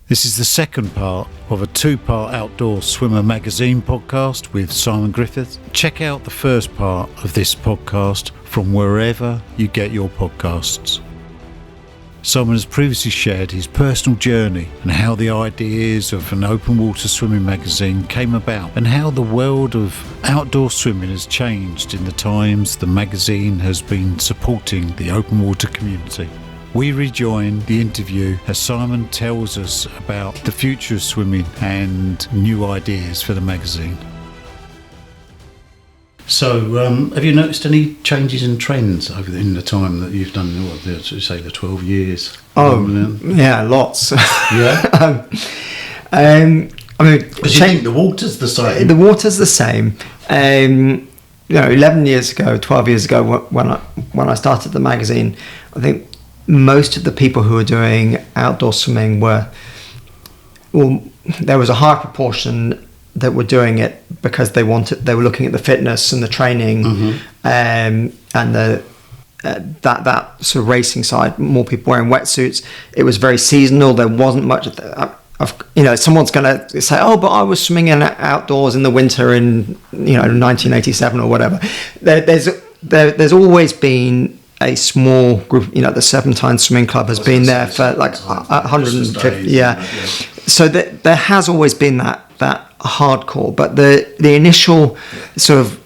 This is the second part of a two-part Outdoor Swimmer magazine podcast with Simon Griffiths. Check out the first part of this podcast from wherever you get your podcasts. Simon has previously shared his personal journey and how the ideas of an open water swimming magazine came about, and how the world of outdoor swimming has changed in the times the magazine has been supporting the open water community. We rejoin the interview as Simon tells us about the future of swimming and new ideas for the magazine. So, have you noticed any changes in trends in the time that you've done, the 12 years? Yeah, lots. Yeah? I mean, because you think the water's the same. The water's the same. 11 years ago, 12 years ago, when I started the magazine, I think most of the people who were doing outdoor swimming there was a high proportion that were doing it because they were looking at the fitness and the training, and that sort of racing side. More people wearing wetsuits. It was very seasonal. There wasn't much someone's going to say, oh, but I was swimming outdoors in the winter in 1987 or whatever. There's always been a small group, the Serpentine Swimming Club has been there for like 150, yeah. So there has always been that hardcore, but the initial sort of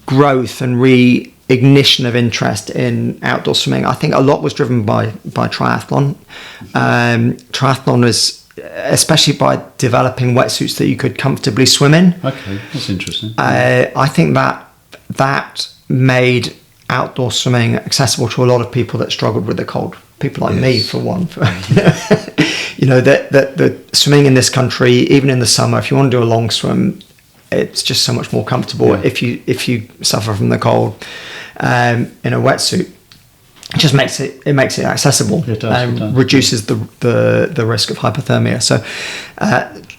growth and reignition of interest in outdoor swimming, I think a lot was driven by triathlon. Triathlon was, especially by developing wetsuits that you could comfortably swim in. Okay, that's interesting. I think that made outdoor swimming accessible to a lot of people that struggled with the cold. People like me, for one. The swimming in this country, even in the summer, if you want to do a long swim, it's just so much more comfortable. If you suffer from the cold in a wetsuit, it just makes it accessible. It does. Reduces the risk of hypothermia. So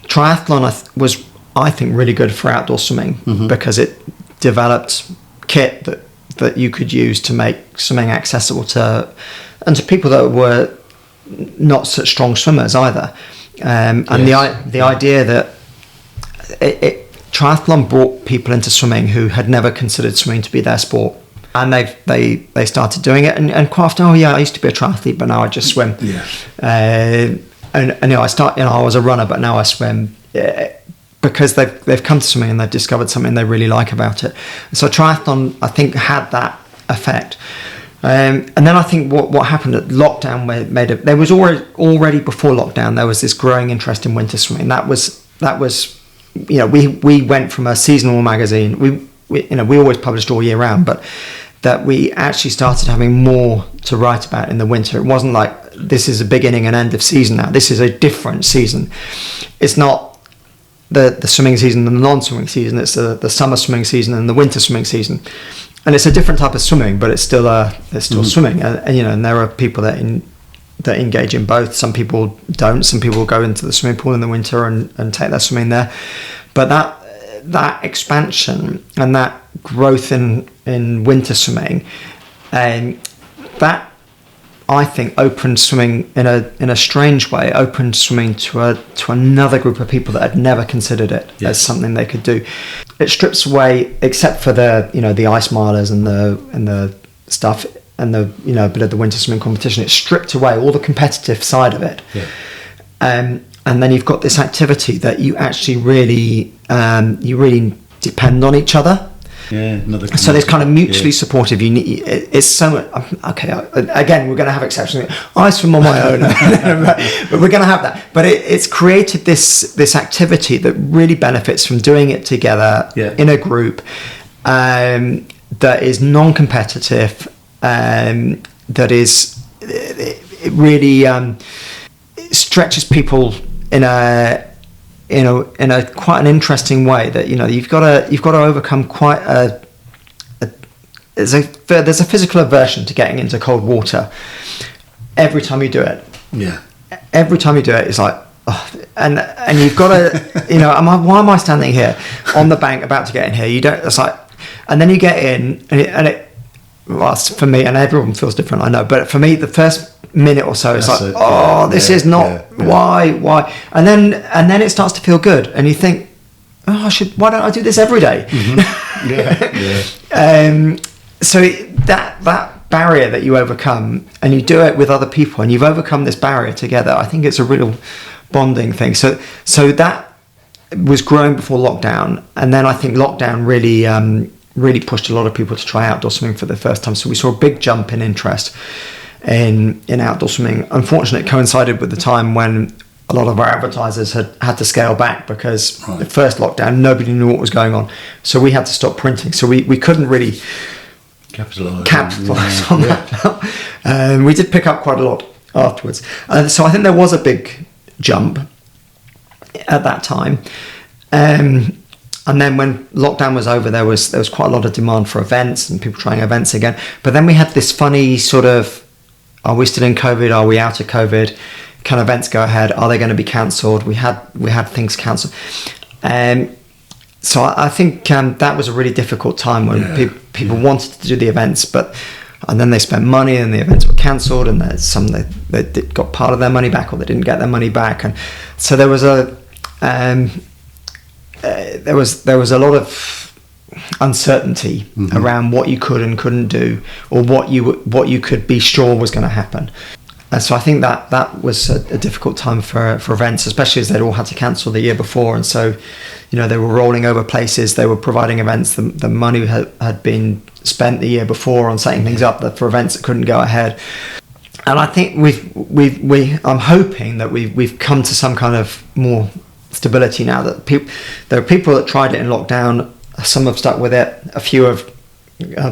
triathlon was, I think, really good for outdoor swimming because it developed kit that you could use to make swimming accessible to people that were not such strong swimmers either. The idea that triathlon brought people into swimming who had never considered swimming to be their sport, and they started doing it, and quite often, I used to be a triathlete, but now I just swim. I was a runner, but now I swim. Because they've come to swimming and they've discovered something they really like about it. So triathlon, I think, had that effect. And then I think what happened at lockdown there was already before lockdown, there was this growing interest in winter swimming. That was we went from a seasonal magazine. We always published all year round, but that we actually started having more to write about in the winter. It wasn't like this is a beginning and end of season now. This is a different season. It's not the swimming season and the non-swimming season. It's the summer swimming season and the winter swimming season, and it's a different type of swimming, but it's still swimming. And there are people that engage in both. Some people don't. Some people go into the swimming pool in the winter and take their swimming there. But that expansion and that growth in winter swimming, that, I think, opened swimming in a strange way. Opened swimming to another group of people that had never considered it as something they could do. It strips away, except for the ice milers and the stuff and the bit of the winter swimming competition. It stripped away all the competitive side of it, and then you've got this activity that you actually really depend on each other. So there's kind of mutually supportive. It's so much. Okay, again, we're going to have exceptions. I swim on my own, but we're going to have that. But it's created this activity that really benefits from doing it together in a group, that is non-competitive, that is it really stretches people in a quite an interesting way, that you've got to overcome quite there's a physical aversion to getting into cold water every time you do it. Every time you do it, it's like, and you've got to why am I standing here on the bank about to get in here? You don't. It's like, and then you get in, and well, for me, and everyone feels different, I know, but for me, the first minute or so, it's this is not, why? And then it starts to feel good, and you think, why don't I do this every day? So that barrier that you overcome, and you do it with other people, and you've overcome this barrier together, I think it's a real bonding thing. So that was growing before lockdown, and then I think lockdown really pushed a lot of people to try outdoor swimming for the first time. So we saw a big jump in interest in outdoor swimming. Unfortunately, it coincided with the time when a lot of our advertisers had to scale back, because the first lockdown, nobody knew what was going on. So we had to stop printing. So we couldn't really capitalise on that. We did pick up quite a lot afterwards. So I think there was a big jump at that time. And then when lockdown was over, there was quite a lot of demand for events and people trying events again. But then we had this funny sort of, are we still in COVID? Are we out of COVID? Can events go ahead? Are they going to be cancelled? We had things cancelled. So I think that was a really difficult time when people wanted to do the events, and then they spent money and the events were cancelled, and there's some they got part of their money back, or they didn't get their money back, and so there was there was a lot of uncertainty around what you could and couldn't do, or what you could be sure was going to happen. And so I think that was a difficult time for events, especially as they'd all had to cancel the year before. And so, they were rolling over places, they were providing events, the money had been spent the year before on setting things up for events that couldn't go ahead. And I think I'm hoping that we've come to some kind of more stability now, that there are people that tried it in lockdown, some have stuck with it, a few have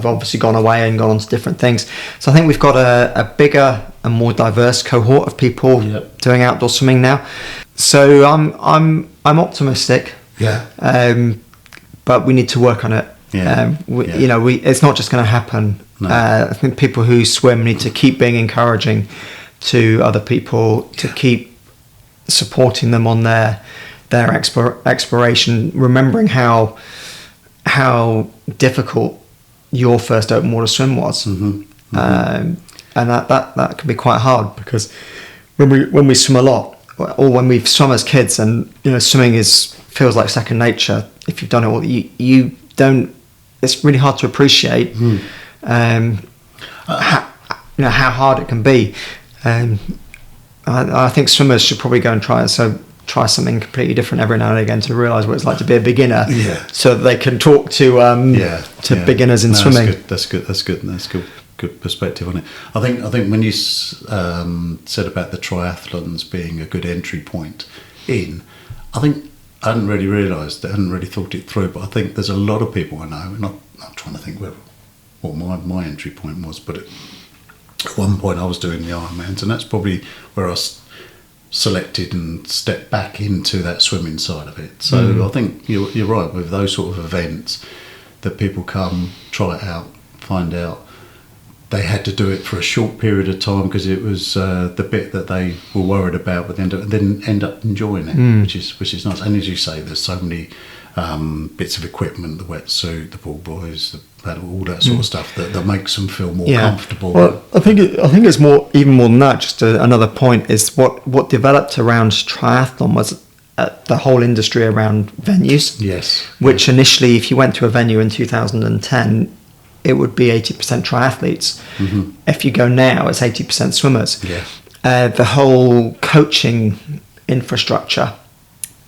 obviously gone away and gone on to different things. So I think we've got a bigger and more diverse cohort of people doing outdoor swimming now. So I'm optimistic. But we need to work on it. It's not just going to happen. No. I think people who swim need to keep being encouraging to other people, to keep supporting them on their exploration, remembering how difficult your first open water swim was. And that can be quite hard, because when we swim a lot, or when we've swum as kids, and swimming feels like second nature. If you've done it all, you don't. It's really hard to appreciate how hard it can be. I think swimmers should probably go and try something completely different every now and again to realise what it's like to be a beginner, so that they can talk to beginners in swimming. That's good perspective on it. I think when you said about the triathlons being a good entry point in, I think I hadn't really realised, I hadn't really thought it through, but I think there's a lot of people I know, and I'm trying to think what my entry point was, but at one point I was doing the Ironmans, and that's probably where I selected and stepped back into that swimming side of it. So I think you're right with those sort of events, that people come, try it out, find out. They had to do it for a short period of time because it was the bit that they were worried about, but then end up enjoying it, which is nice. And as you say, there's so many bits of equipment, the wetsuit, the ball buoys, the paddle, all that sort of stuff that makes them feel more comfortable. Well, I think it's even more than that. Just another point is what developed around triathlon was the whole industry around venues. Yes. Which initially, if you went to a venue in 2010. It would be 80% triathletes. If you go now, it's 80% swimmers. The whole coaching infrastructure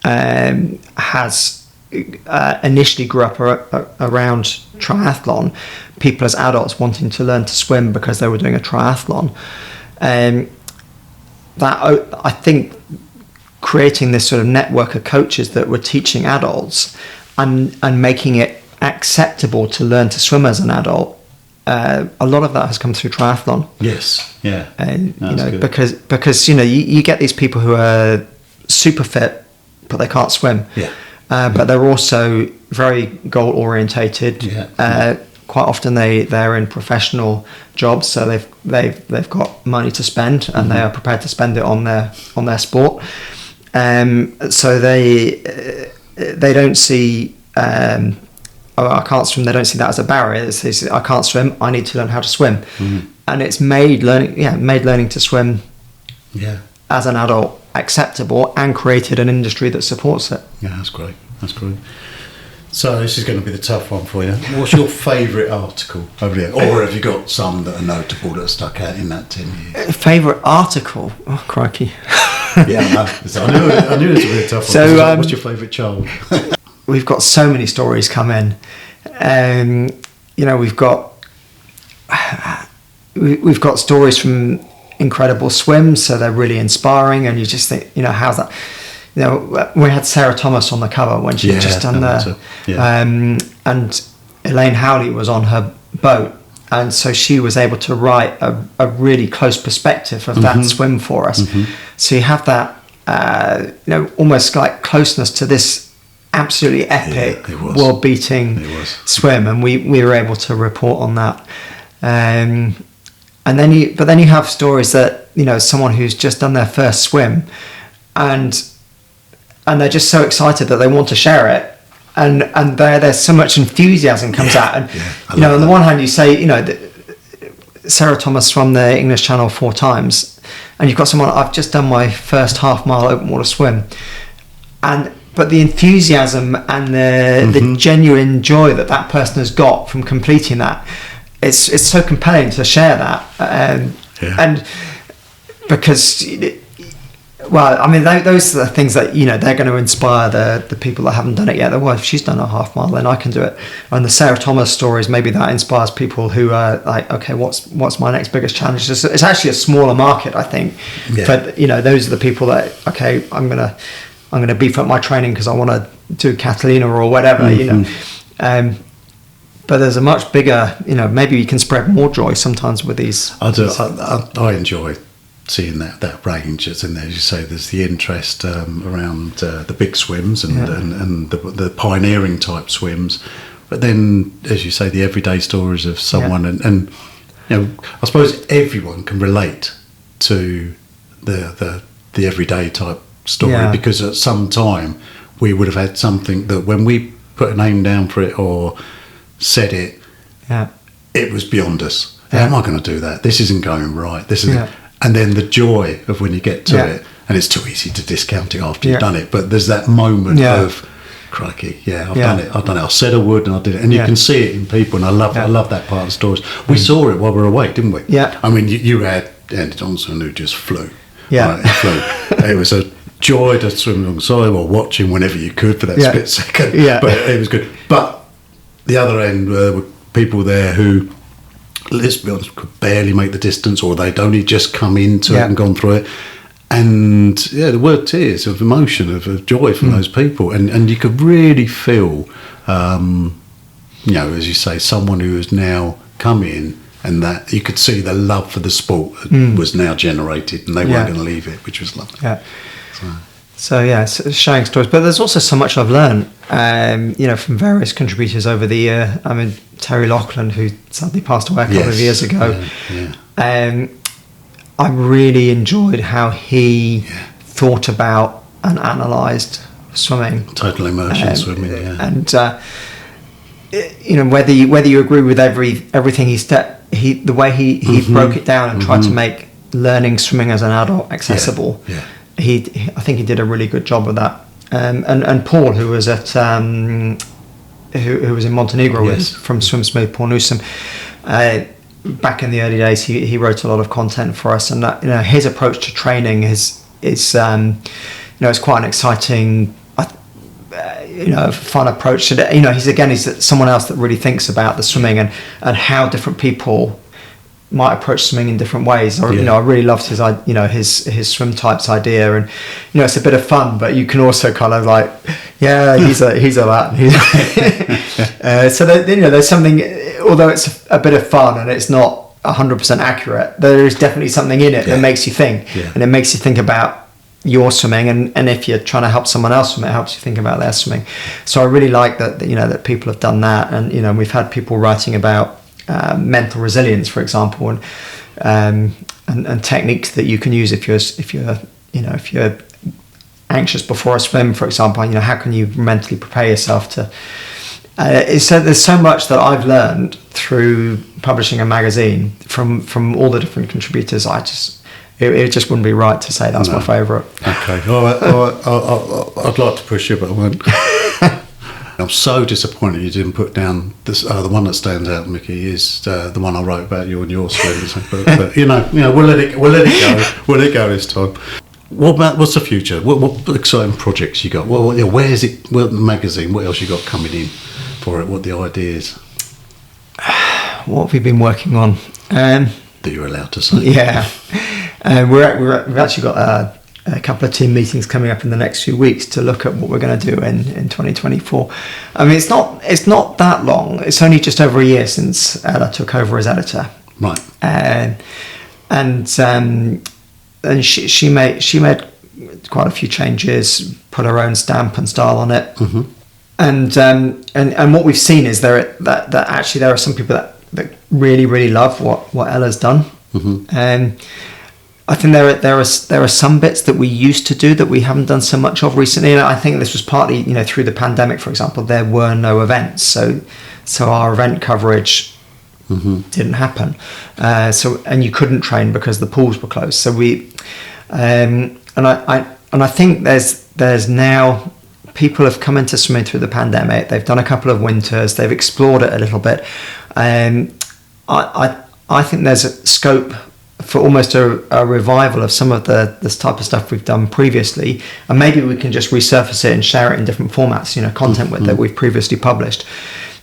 has initially grew up around triathlon. People as adults wanting to learn to swim because they were doing a triathlon. That I think creating this sort of network of coaches that were teaching adults and making it acceptable to learn to swim as an adult, a lot of that has come through triathlon. Because you get these people who are super fit but they can't swim, but they're also very goal orientated. Quite often they're in professional jobs, so they've got money to spend, and they are prepared to spend it on their sport. So they don't see oh, I can't swim, they don't see that as a barrier. It's I can't swim, I need to learn how to swim. And it's made learning to swim as an adult acceptable, and created an industry that supports it. Yeah, that's great. So this is going to be the tough one for you. What's your favourite article over there? Or have you got some that are notable that stuck out in that 10 years? Favourite article? Oh, crikey. Yeah, I knew it was a really tough one. So, what's your favourite child? We've got so many stories come in. We've got stories from incredible swims, so they're really inspiring, and you just think, how's that? We had Sarah Thomas on the cover when she'd just done and Elaine Howley was on her boat, and so she was able to write a really close perspective of that swim for us. So you have that, almost like closeness to this absolutely epic, world-beating swim, and we were able to report on that. And then you have stories that, someone who's just done their first swim, and they're just so excited that they want to share it, and there's so much enthusiasm comes out, and on the one hand you say, Sarah Thomas swam the English Channel 4 times, and you've got someone, I've just done my first half-mile open water swim, but the enthusiasm and the genuine joy that person has got from completing that, it's so compelling to share that, and because. Well, I mean, those are the things that, they're going to inspire the people that haven't done it yet. Well, if she's done a half mile, then I can do it. And the Sarah Thomas stories, maybe that inspires people who are like, okay, what's my next biggest challenge? It's actually a smaller market, I think. Yeah. But, those are the people that, okay, I'm going to beef up my training because I want to do Catalina or whatever, but there's a much bigger, maybe you can spread more joy sometimes with these. I enjoy seeing that range that's in there. As you say, there's the interest around the big swims and the pioneering type swims, but then, as you say, the everyday stories of someone, and I suppose everyone can relate to the everyday type story, because at some time we would have had something that when we put a name down for it or said it, it was beyond us. How am I going to do that? This isn't going right. This is. And then the joy of when you get to it, and it's too easy to discount it after you've done it, but there's that moment of, crikey, I've done it. I said I would, and I did it. And you can see it in people, and I love that part of the stories. We saw it while we were away, didn't we? Yeah. I mean, you had Andy Johnson who just flew. Yeah. Right, flew. It was a joy to swim alongside or watching whenever you could for that split second. Yeah. But it was good. But the other end were people there who, let's be honest, could barely make the distance, or they'd only just come into it and gone through it. And there were tears of emotion, of joy from those people. And you could really feel, as you say, someone who has now come in, and that you could see the love for the sport was now generated, and they weren't going to leave it, which was lovely. Yeah. So sharing stories, but there's also so much I've learned, from various contributors over the year. I mean, Terry Loughlin, who sadly passed away a couple of years ago. I really enjoyed how he thought about and analysed swimming. Total immersion swimming, and whether you agree with everything the way he broke it down and tried to make learning swimming as an adult accessible. I think he did a really good job of that. And Paul, who was at who was in Montenegro from Swim Smooth, Paul Newsom, back in the early days, he wrote a lot of content for us, and that, his approach to training is it's quite an exciting, fun approach to it. He's someone else that really thinks about the swimming and how different people might approach swimming in different ways. I really loved his swim types idea, and it's a bit of fun, but you can also kind of like, he's a that. So there's something, although it's a bit of fun and it's not 100% accurate, there is definitely something in it that makes you think, and it makes you think about your swimming, and if you're trying to help someone else swim, it helps you think about their swimming. So I really like that that people have done that, and we've had people writing about mental resilience, for example, and techniques that you can use if you're anxious before a swim, for example. How can you mentally prepare yourself to So there's so much that I've learned through publishing a magazine from all the different contributors. It just wouldn't be right to say that's my favourite. Okay, I'd like to push you, but I won't. I'm so disappointed you didn't put down this. The one that stands out, Mickey, is the one I wrote about you and your swims. But we'll let it go. We'll let it go this time. What's the future? What exciting projects you got? Where is it? Well, the magazine. What else you got coming in for it? What the idea is? What have we been working on? That you're allowed to say. Yeah, we've actually got a couple of team meetings coming up in the next few weeks to look at what we're going to do in 2024. I mean, it's not that long. It's only just over a year since Ella took over as editor. Right. And she made quite a few changes, put her own stamp and style on it. Mm-hmm. And what we've seen is that actually there are some people that really, really love what Ella's done. Mm-hmm. I think there are some bits that we used to do that we haven't done so much of recently, and I think this was partly through the pandemic. For example, there were no events, so our event coverage didn't happen. And you couldn't train because the pools were closed. So I think there's now people have come into swimming through the pandemic. They've done a couple of winters. They've explored it a little bit. I think there's a scope for almost a revival of some of this type of stuff we've done previously, and maybe we can just resurface it and share it in different formats. Content that we've previously published.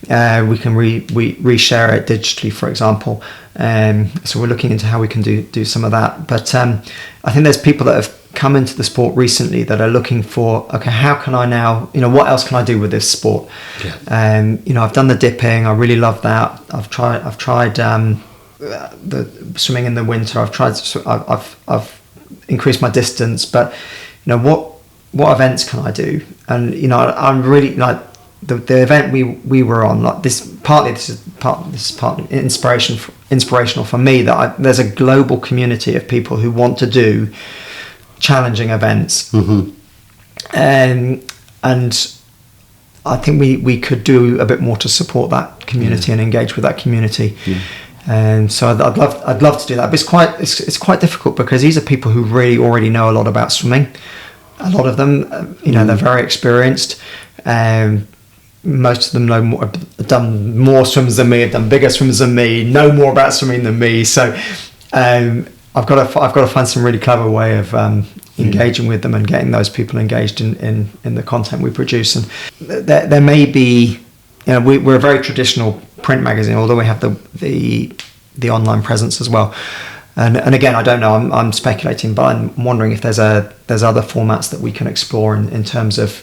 We can reshare it digitally, for example. So we're looking into how we can do some of that. But I think there's people that have come into the sport recently that are looking for, okay, how can I now, what else can I do with this sport? Yeah. I've done the dipping. I really love that. I've tried the swimming in the winter. I've increased my distance, but what events can I do? And I'm really like the event we were on. Like this is partly inspirational for me that there's a global community of people who want to do challenging events, and I think we could do a bit more to support that community and engage with that community. So I'd love to do that, but it's quite difficult because these are people who really already know a lot about swimming. A lot of them, they're very experienced. Most of them have done more swims than me, have done bigger swims than me, know more about swimming than me. So I've got to find some really clever way of engaging with them and getting those people engaged in the content we produce. And there may be, we're a very traditional print magazine, although we have the online presence as well. And again, I don't know. I'm speculating, but I'm wondering if there's other formats that we can explore in terms of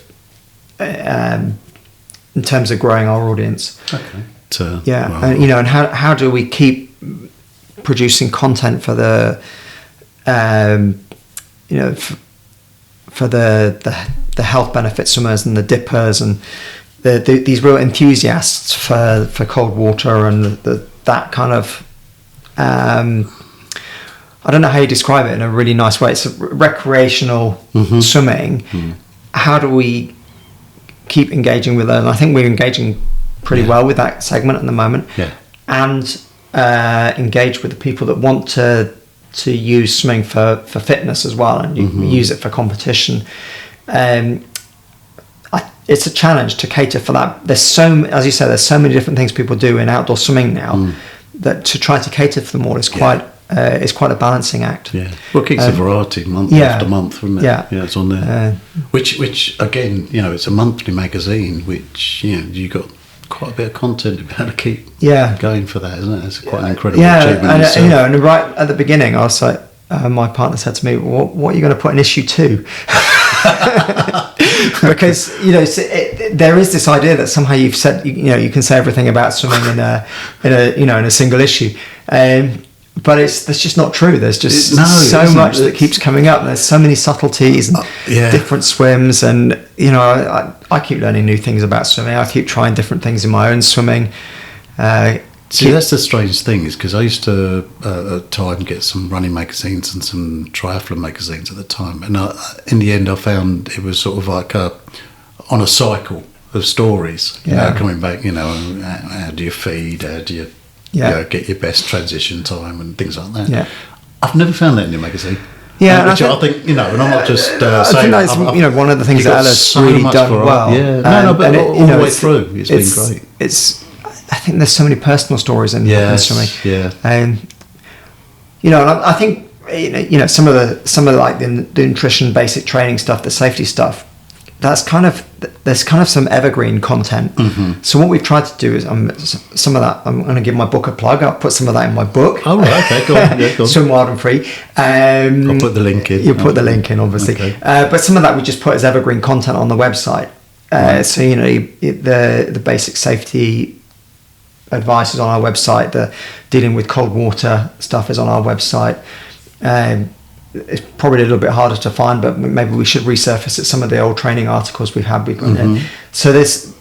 growing our audience. Okay. Well, and how do we keep producing content for the for the health benefit swimmers and the dippers and these real enthusiasts for cold water and that kind of I don't know how you describe it in a really nice way. It's a recreational swimming. How do we keep engaging with that? And I think we're engaging pretty well with that segment at the moment. And engage with the people that want to use swimming for fitness as well, and you use it for competition. It's a challenge to cater for that. As you said, there's so many different things people do in outdoor swimming now that to try to cater for them all is quite a balancing act. Well, it keeps a variety month after month, wouldn't it? It's on there. Which again, it's a monthly magazine, which you got quite a bit of content about to keep going for that, isn't it? It's quite an incredible achievement. And right at the beginning, I was like, my partner said to me, "What are you going to put in issue 2?" Because there is this idea that somehow you've said you can say everything about swimming in a single issue, but that's just not true. There's just so much that keeps coming up. There's so many subtleties and different swims, and I keep learning new things about swimming. I keep trying different things in my own swimming. See, that's the strange thing, is because I used to at the time get some running magazines and some triathlon magazines at the time, and in the end I found it was sort of like on a cycle. of stories. You know, coming back. You know, how do you feed? How do you, you know, get your best transition time and things like that. Yeah. I've never found that in your magazine. Yeah, which I think, you know, and I'm not just saying. I think that's you know, one of the things that Ella's really done well. Yeah, but all the way through, it's been great. I think there's so many personal stories in swimming. Yeah. You know, and I think you know some of the like the nutrition, basic training stuff, the safety stuff. There's kind of some evergreen content. Mm-hmm. So what we've tried to do is some of that. I'm going to give my book a plug. I'll put some of that in my book. Oh, right, okay, go on. Yeah, go on. Swim Wild and Free. I'll put the link in. You'll put the link in, obviously. Okay. But some of that we just put as evergreen content on the website. Right. So you know the basic safety advice is on our website. The dealing with cold water stuff is on our website. It's probably a little bit harder to find, but maybe we should resurface it. Some of the old training articles we've got in. So there's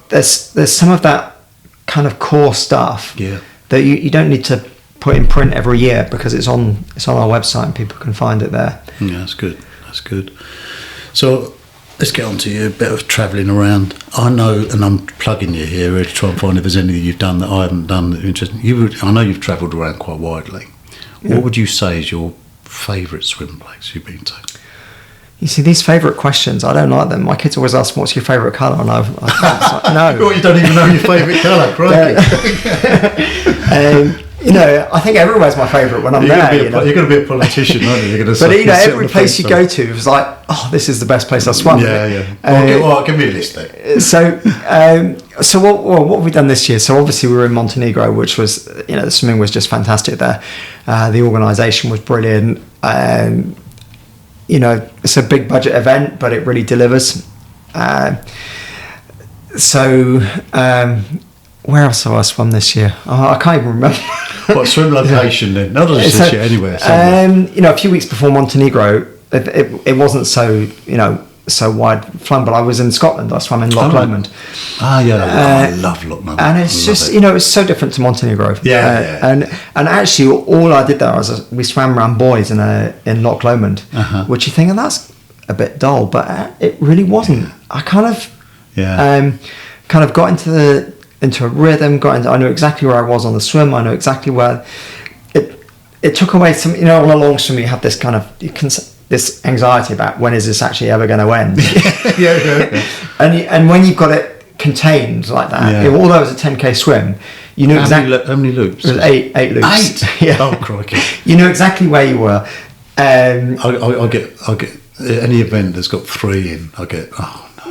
some of that kind of core stuff that you don't need to put in print every year because it's on our website and people can find it there. Yeah, that's good. So let's get on to you, a bit of travelling around. I know, and I'm plugging you here to try and find if there's anything you've done that I haven't done that interesting. I know you've travelled around quite widely. What would you say is your favourite swim place you've been to? You see, these favourite questions, I don't like them. My kids always ask, what's your favourite colour? And I no. Well, you don't even know your favourite colour, crikey. You know, I think everywhere's my favourite when I'm there. You're going to be a politician, aren't you? You're going to but you know, every place you go to is like, oh, this is the best place I've swum. Yeah. Give me a list then. So what have we done this year? So obviously we were in Montenegro, which was, you know, the swimming was just fantastic there. The organisation was brilliant. You know, it's a big budget event, but it really delivers. Where else have I swum this year? Oh, I can't even remember. What swim location then? Not just this year, anywhere. You know, a few weeks before Montenegro, it wasn't so, you know, so wide flung, but I was in Scotland. I swam in Loch Lomond. I love Loch Lomond. And it's just, you know, it's so different to Montenegro. And actually, all I did there was we swam around buoys in Loch Lomond, which you think, that's a bit dull, but it really wasn't. I kind of got into a rhythm. I knew exactly where I was on the swim. I knew exactly where it took away some. You know, on a long swim, you have this kind of this anxiety about when is this actually ever going to end. And when you've got it contained like that, although it was a 10k swim, you knew exactly how many loops. It was eight loops. 8. Yeah. Oh crikey! You knew exactly where you were. I get any event that's got 3 in. I get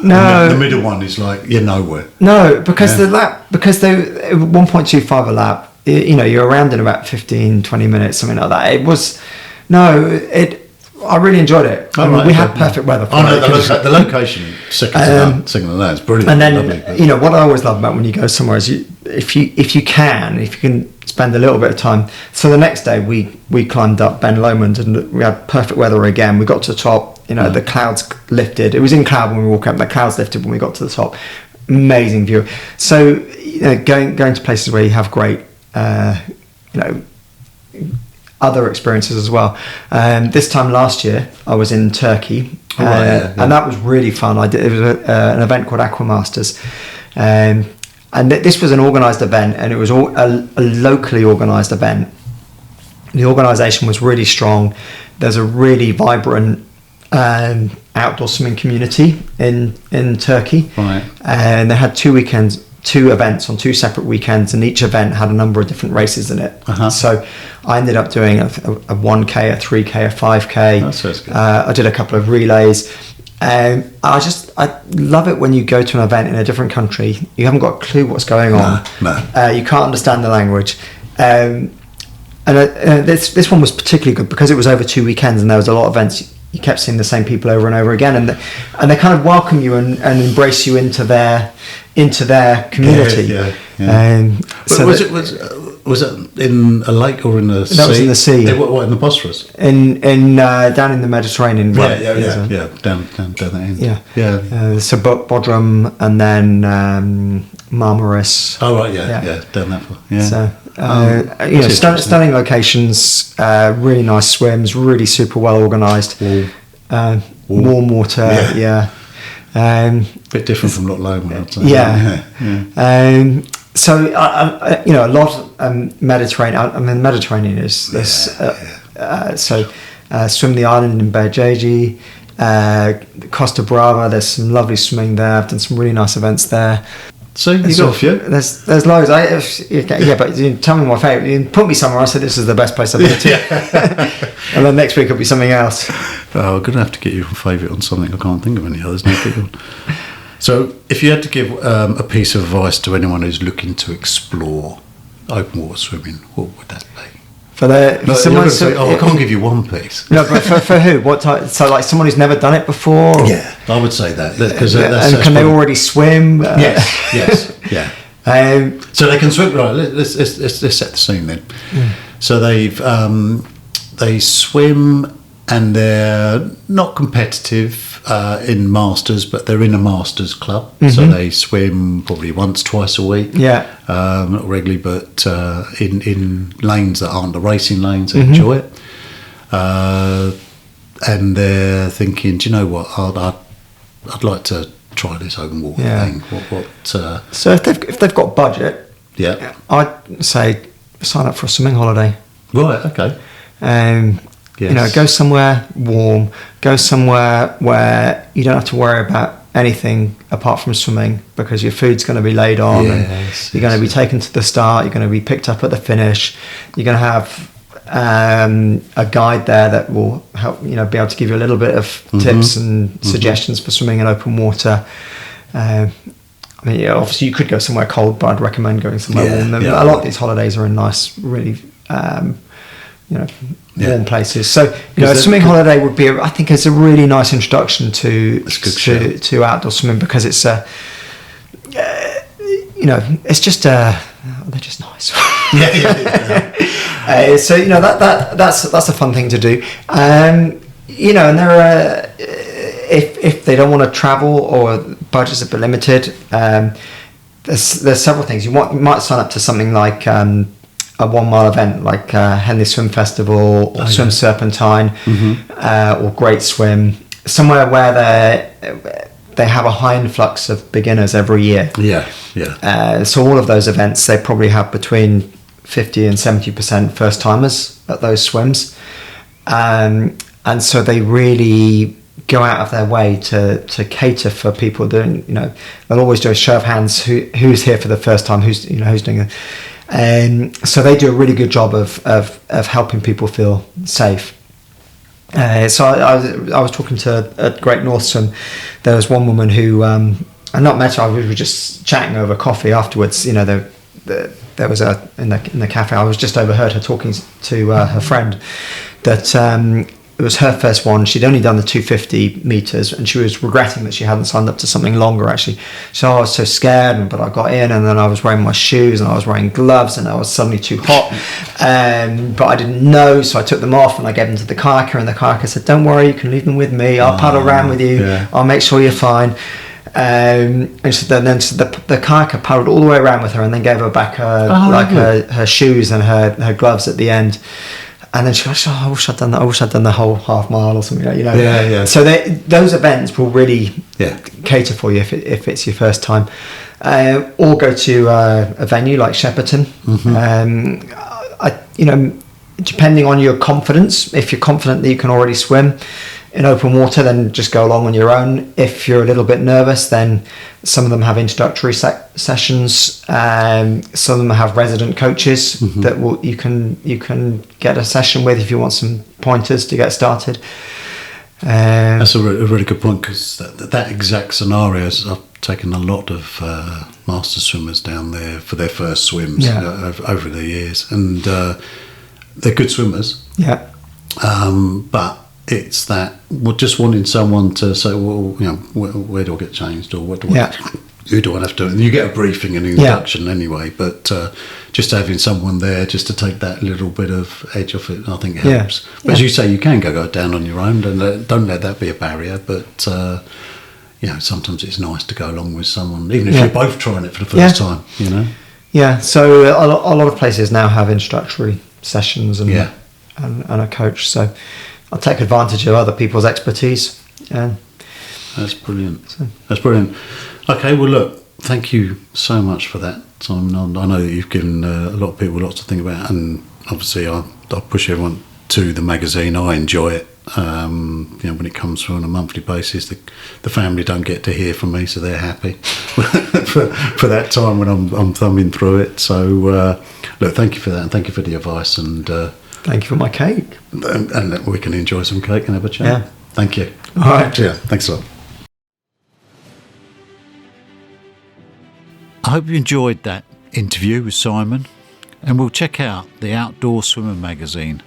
No, the middle one is like you're nowhere. No, because the 1.25 a lap. You know, you're around in about 15-20 minutes, something like that. I really enjoyed it. We had perfect weather. The location second to that is brilliant. And then you know what I always love about when you go somewhere is if you can spend a little bit of time. So the next day we climbed up Ben Lomond and we had perfect weather again. We got to the top. You know, the clouds lifted. It was in cloud when we walked up. The clouds lifted when we got to the top. Amazing view. So, you know, going to places where you have great, you know, other experiences as well. This time last year, I was in Turkey, and that was really fun. It was an event called Aquamasters, and this was an organised event, and it was all a locally organised event. The organisation was really strong. There's a really vibrant outdoor swimming community in Turkey, right? And they had 2 events on 2 separate weekends, and each event had a number of different races in it. So I ended up doing a 1k, a 3k, a 5k. That sounds good. I did a couple of relays. I love it when you go to an event in a different country. You haven't got a clue what's going on. No. You can't understand the language. And this one was particularly good because it was over 2 weekends and there was a lot of events. You kept seeing the same people over and over again, and they kind of welcome you and embrace you into their community. Was it in a lake or in the sea? That was in the sea. What in the Bosphorus? In down in the Mediterranean. Down that end. So Bodrum and then Marmaris. Oh right, down that far. Yeah. So stunning locations, really nice swims, really super well organised, warm water. Bit different from Loch Lomond, I'd say. Yeah. Yeah. So a lot of Mediterranean. I mean, Mediterranean is this. So swim the island in Bejaji, Costa Brava. There's some lovely swimming there. I've done some really nice events there. So you got a few. There's loads. But you tell me my favourite. You put me somewhere. I said this is the best place I've been to, and then next week it'll be something else. Oh, I'm gonna have to get you a favourite on something. I can't think of any others. No. So, if you had to give a piece of advice to anyone who's looking to explore open water swimming, what would that be? I can't give you one piece. No, but for who? What type? So, like someone who's never done it before? Yeah, I would say that. And can they already swim? Yes, yeah. So they can swim. Right, let's set the scene then. So they swim, and they're not competitive in masters, but they're in a masters club. So they swim probably once, twice a week. Yeah. Not regularly, but in lanes that aren't the racing lanes, they enjoy it. And they're thinking, do you know what? I'd like to try this open water thing. So if they've got budget, I'd say sign up for a swimming holiday. Right. Okay. Yes. Go somewhere warm. Go somewhere where you don't have to worry about anything apart from swimming, because your food's going to be laid on, and you're going to be taken to the start. You're going to be picked up at the finish. You're going to have a guide there that will help. Be able to give you a little bit of tips and suggestions for swimming in open water. Obviously you could go somewhere cold, but I'd recommend going somewhere warm. A lot of these holidays are in nice, really. Warm places. So a swimming holiday would be, I think, it's a really nice introduction to outdoor swimming, because it's it's just they're just nice. So that's a fun thing to do. And there are if they don't want to travel or budgets are a bit limited, there's several things. You might sign up to something like a 1 mile event like Henley Swim Festival or Swim Serpentine or Great Swim, somewhere where they have a high influx of beginners every year. So all of those events, they probably have between 50 and 70% first timers at those swims, and so they really go out of their way to cater for people doing. They'll always do a show of hands who's here for the first time, who's doing it. So they do a really good job of helping people feel safe. So I was talking to at Great North Swim. There was one woman who I not met her. We were just chatting over coffee afterwards. There was in the cafe. I was just overheard her talking to her friend that it was her first one. She'd only done the 250 meters, and she was regretting that she hadn't signed up to something longer. Actually, so I was so scared, but I got in, and then I was wearing my shoes, and I was wearing gloves, and I was suddenly too hot. But I didn't know, so I took them off, and I gave them to the kayaker, and the kayaker said, "Don't worry, you can leave them with me. I'll paddle around with you. I'll make sure you're fine." And so then the kayaker paddled all the way around with her, and then gave her back her shoes and her gloves at the end. And then she goes, I wish I'd done that. I wish I'd done the whole half mile or something. So those events will really cater for you if it's your first time. Or go to a venue like Shepperton. Depending on your confidence, if you're confident that you can already swim in open water, then just go along on your own. If you're a little bit nervous, then some of them have introductory sessions. Some of them have resident coaches that you can get a session with if you want some pointers to get started. That's a really good point, because that exact scenario, I've taken a lot of master swimmers down there for their first swims over the years, and they're good swimmers. But it's that just wanting someone to say, well, where do I get changed, or what do I who do I have to? And you get a briefing and introduction anyway, but just having someone there just to take that little bit of edge off it, I think helps. But as you say, you can go down on your own, and don't let that be a barrier. But sometimes it's nice to go along with someone, even if you're both trying it for the first time. So a lot of places now have introductory sessions and a coach. So I'll take advantage of other people's expertise. That's brilliant. That's brilliant. Okay, well, look, thank you so much for that, Simon. I know that you've given a lot of people lots to think about, and obviously I push everyone to the magazine. I enjoy it. When it comes through on a monthly basis, the family don't get to hear from me, so they're happy for that time when I'm thumbing through it. So, look, thank you for that, and thank you for the advice, and thank you for my cake. And we can enjoy some cake and have a chat. Yeah. Thank you. All right. Yeah, thanks a lot. I hope you enjoyed that interview with Simon, and we'll check out the Outdoor Swimmer magazine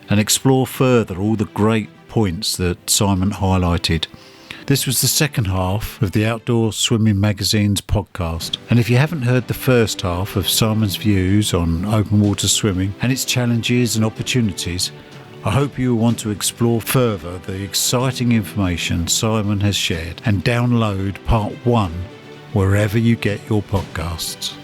and explore further all the great points that Simon highlighted. This was the second half of the Outdoor Swimming magazine's podcast, and if you haven't heard the first half of Simon's views on open water swimming and its challenges and opportunities, I hope you will want to explore further the exciting information Simon has shared and download part 1 wherever you get your podcasts.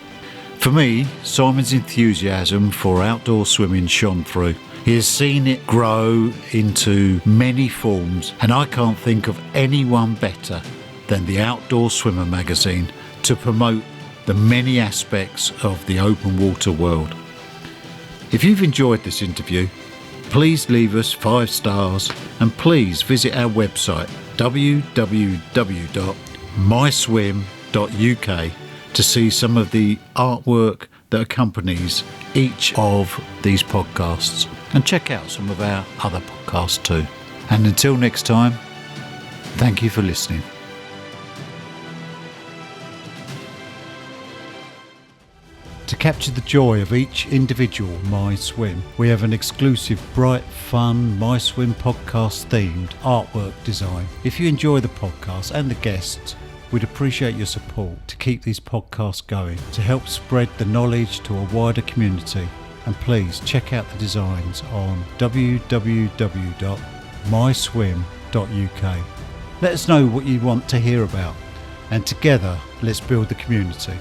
For me, Simon's enthusiasm for outdoor swimming shone through. He has seen it grow into many forms, and I can't think of anyone better than the Outdoor Swimmer magazine to promote the many aspects of the open water world. If you've enjoyed this interview, please leave us 5 stars, and please visit our website www.myswim.uk to see some of the artwork that accompanies each of these podcasts, and check out some of our other podcasts too. And until next time, thank you for listening. To capture the joy of each individual MySwim, we have an exclusive bright, fun MySwim podcast themed artwork design. If you enjoy the podcast and the guests, we'd appreciate your support to keep these podcasts going, to help spread the knowledge to a wider community. And please check out the designs on www.myswim.uk. Let us know what you want to hear about, and together let's build the community.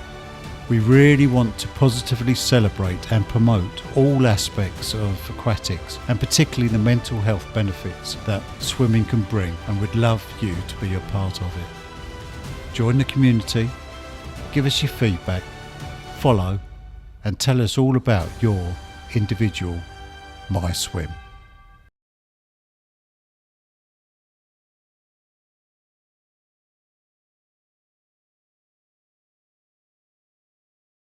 We really want to positively celebrate and promote all aspects of aquatics, and particularly the mental health benefits that swimming can bring, and we'd love you to be a part of it. Join the community, give us your feedback, follow, and tell us all about your individual MySwim.